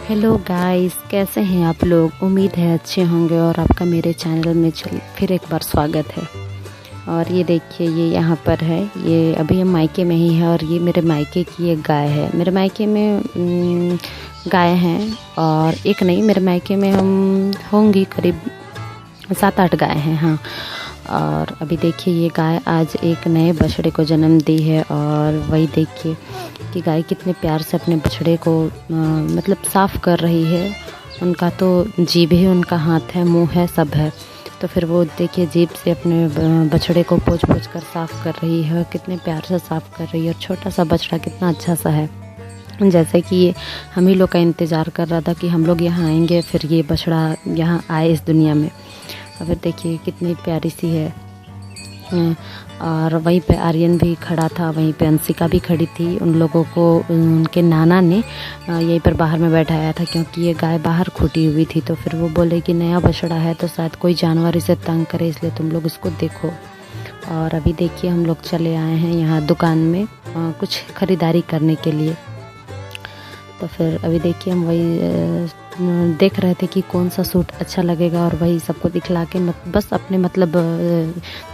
Hello guys, कैसे हैं आप लोग। उम्मीद है अच्छे होंगे और आपका मेरे चैनल में फिर एक बार स्वागत है। और ये देखिए, ये यहाँ पर है, ये अभी हम मायके में ही है और ये मेरे मायके की एक गाय है। मेरे मायके में गाय हैं और एक नहीं, मेरे मायके में हम होंगी करीब 7-8 गाय हैं। हाँ, और अभी देखिए ये गाय आज एक नए बछड़े को जन्म दी है। और वही देखिए कि गाय कितने प्यार से अपने बछड़े को मतलब साफ़ कर रही है। उनका तो जीभ ही उनका हाथ है, मुंह है, सब है। तो फिर वो देखिए जीभ से अपने बछड़े को पोंछ पोंछ कर साफ़ कर रही है। कितने प्यार से साफ़ कर रही है। और छोटा सा बछड़ा कितना अच्छा सा है, जैसे कि ये हम ही लोग का इंतज़ार कर रहा था कि हम लोग यहाँ आएंगे, फिर ये बछड़ा यहाँ आए इस दुनिया में। और फिर देखिए कितनी प्यारी सी है। और वहीं पे आर्यन भी खड़ा था, वहीं पे अंशिका भी खड़ी थी। उन लोगों को उनके नाना ने यहीं पर बाहर में बैठाया था, क्योंकि ये गाय बाहर खूटी हुई थी। तो फिर वो बोले कि नया बछड़ा है तो शायद कोई जानवर इसे तंग करे, इसलिए तुम लोग इसको देखो। और अभी देखिए हम लोग चले आए हैं यहाँ दुकान में कुछ ख़रीदारी करने के लिए। तो फिर अभी देखिए हम वही देख रहे थे कि कौन सा सूट अच्छा लगेगा, और वही सबको दिखला के बस अपने मतलब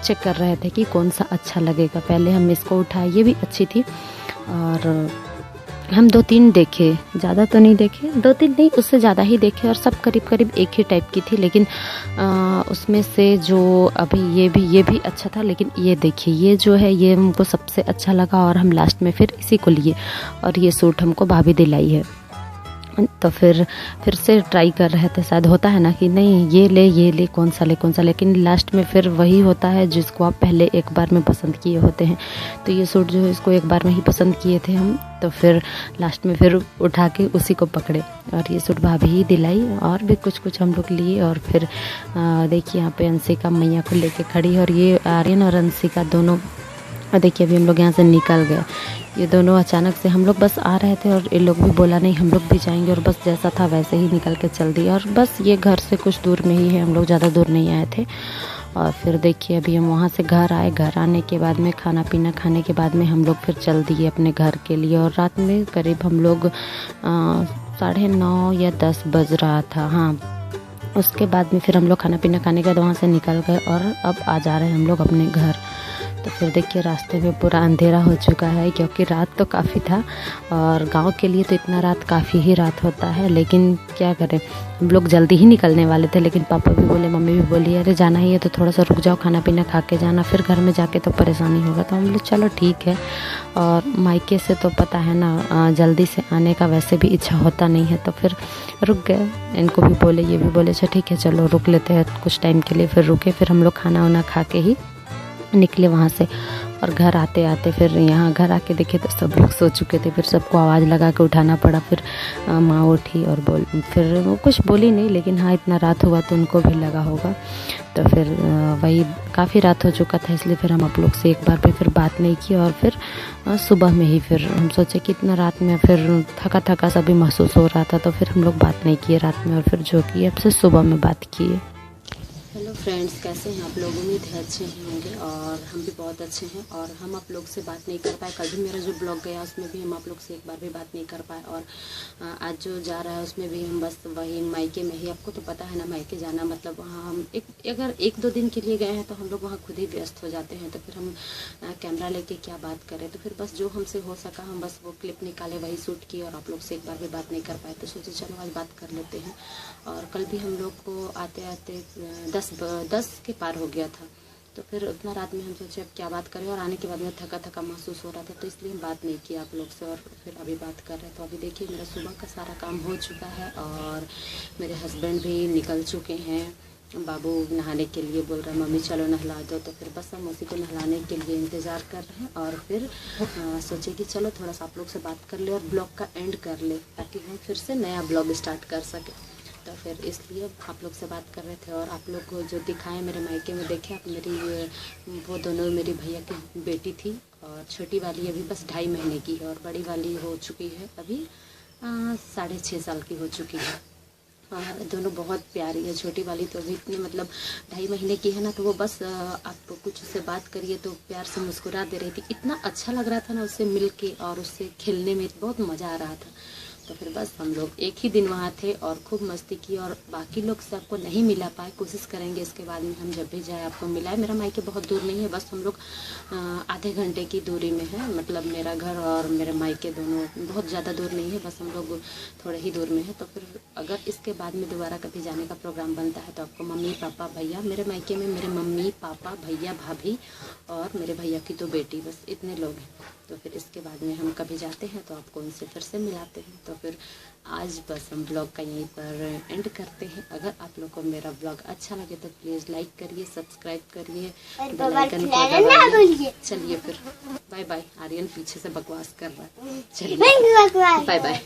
चेक कर रहे थे कि कौन सा अच्छा लगेगा। पहले हम इसको उठाए, ये भी अच्छी थी। और हम 2-3 देखे, ज़्यादा तो नहीं देखे, 2-3 नहीं, उससे ज़्यादा ही देखे। और सब करीब करीब एक ही टाइप की थी। लेकिन उसमें से जो अभी ये भी अच्छा था। लेकिन ये देखिए, ये जो है ये हमको सबसे अच्छा लगा और हम लास्ट में फिर इसी को लिए। और ये सूट हमको भाभी दिलाई है। तो फिर से ट्राई कर रहे थे, शायद होता है ना कि नहीं ये ले कौन सा ले, लेकिन लास्ट में फिर वही होता है जिसको आप पहले एक बार में पसंद किए होते हैं। तो ये सूट जो है इसको एक बार में ही पसंद किए थे हम। तो फिर लास्ट में फिर उठा के उसी को पकड़े और ये सूट भाभी ही दिलाई। और भी कुछ हम लोग लिए। और फिर देखिए यहाँ पे अंशिका मैया को लेके खड़ी है। और ये आर्यन और अंशिका दोनों, देखिए अभी हम लोग यहाँ से निकल गए। ये दोनों अचानक से, हम लोग बस आ रहे थे और ये लोग भी बोला नहीं हम लोग भी जाएंगे, और बस जैसा था वैसे ही निकल के चल दिए। और बस ये घर से कुछ दूर में ही है, हम लोग ज़्यादा दूर नहीं आए थे। और फिर देखिए अभी हम वहाँ से घर आए। घर आने के बाद में खाना पीना खाने के बाद में हम लोग फिर चल दिए अपने घर के लिए। और रात में करीब हम लोग 9:30 या 10 बज रहा था। हाँ, उसके बाद में फिर हम लोग खाना पीना खाने के बाद वहाँ से निकल गए और अब आ जा रहे हैं हम लोग अपने घर। तो फिर देखिए रास्ते में पूरा अंधेरा हो चुका है, क्योंकि रात तो काफ़ी था। और गांव के लिए तो इतना रात काफ़ी ही रात होता है। लेकिन क्या करें, हम लोग जल्दी ही निकलने वाले थे। लेकिन पापा भी बोले, मम्मी भी बोली, अरे जाना ही है तो थोड़ा सा रुक जाओ, खाना पीना खा के जाना, फिर घर में जाके तो परेशानी होगा। तो हम लोग चलो ठीक है। और मायके से तो पता है ना, जल्दी से आने का वैसे भी इच्छा होता नहीं है। तो फिर रुक गए। इनको भी बोले, ये भी बोले अच्छा ठीक है चलो रुक लेते हैं कुछ टाइम के लिए। फिर रुके, फिर हम लोग खाना वाना खा के ही निकले वहाँ से। और घर आते आते फिर यहाँ घर आके देखे तो सब लोग सो चुके थे। फिर सबको आवाज़ लगा के उठाना पड़ा। फिर माँ उठी और फिर वो कुछ बोली नहीं, लेकिन हाँ इतना रात हुआ तो उनको भी लगा होगा। तो फिर वही काफ़ी रात हो चुका था, इसलिए फिर हम आप लोग से एक बार भी फिर बात नहीं की। और फिर सुबह में ही फिर हम सोचे कि इतना रात में फिर थका सा भी महसूस हो रहा था, तो फिर हम लोग बात नहीं किए रात में। और फिर जो कि अब से सुबह में बात किए। हेलो फ्रेंड्स, कैसे हैं आप लोग। उम्मीद है अच्छे ही होंगे और हम भी बहुत अच्छे हैं। और हम आप लोग से बात नहीं कर पाए। कल भी मेरा जो ब्लॉग गया उसमें भी हम आप लोग से एक बार भी बात नहीं कर पाए। और आज जो जा रहा है उसमें भी हम बस वही मायके में ही, आपको तो पता है ना मायके जाना मतलब वहाँ हम अगर 1-2 दिन के लिए गए हैं तो हम लोग वहाँ खुद ही व्यस्त हो जाते हैं। तो फिर हम कैमरा लेके क्या बात करें। तो फिर बस जो हमसे हो सका हम बस वो क्लिप निकाले, वही शूट किए और आप लोग से एक बार भी बात नहीं कर पाए। तो सोचे चलो आज बात कर लेते हैं। और कल भी हम लोग को आते आते 10 के पार हो गया था। तो फिर उतना रात में हम सोचे अब क्या बात करें। और आने के बाद में थका महसूस हो रहा था, तो इसलिए हम बात नहीं किया आप लोग से। और फिर अभी बात कर रहे हैं। तो अभी देखिए मेरा सुबह का सारा काम हो चुका है और मेरे हस्बैंड भी निकल चुके हैं। बाबू नहाने के लिए बोल रहा है, मम्मी चलो नहला दो। तो फिर बस हम उसी को नहलाने के लिए इंतज़ार कर रहे हैं। और फिर सोचे कि चलो थोड़ा सा आप लोग से बात कर ले और ब्लॉग का एंड कर ले, ताकि हम फिर से नया ब्लॉग स्टार्ट कर सकें। तो फिर इसलिए आप लोग से बात कर रहे थे। और आप लोग को जो दिखाएं मेरे मायके में देखे आप, वो दोनों मेरी भैया की बेटी थी। और छोटी वाली अभी बस 2.5 महीने की है और बड़ी वाली हो चुकी है अभी 6.5 साल की हो चुकी है। दोनों बहुत प्यारी है। छोटी वाली तो अभी इतनी मतलब 2.5 महीने की है ना, तो वो बस आप कुछ उससे बात करिए तो प्यार से मुस्कुरा दे रही थी। इतना अच्छा लग रहा था ना उससे मिल के और उससे खेलने में, बहुत मज़ा आ रहा था। तो फिर बस हम लोग एक ही दिन वहाँ थे और खूब मस्ती की, और बाकी लोग सबको नहीं मिला पाए। कोशिश करेंगे इसके बाद में हम जब भी जाए आपको मिलाए। मेरा मायके बहुत दूर नहीं है, बस हम लोग आधे घंटे की दूरी में है, मतलब मेरा घर और मेरे मायके दोनों बहुत ज़्यादा दूर नहीं है, बस हम लोग थोड़े ही दूर में है। तो फिर अगर इसके बाद में दोबारा कभी जाने का प्रोग्राम बनता है तो आपको मम्मी पापा भैया, मेरे मायके में मेरे मम्मी पापा भैया भाभी और मेरे भैया की तो बेटी, बस इतने लोग हैं। तो फिर इसके बाद में हम कभी जाते हैं तो आपको उनसे फिर से मिलाते हैं। तो फिर आज बस हम ब्लॉग का यहीं पर एंड करते हैं। अगर आप लोग को मेरा ब्लॉग अच्छा लगे तो प्लीज़ लाइक करिए, सब्सक्राइब करिए, बेल आइकन को दबाइए। चलिए फिर बाय बाय। आर्यन पीछे से बकवास कर रहा है, चलिए बाय बाय।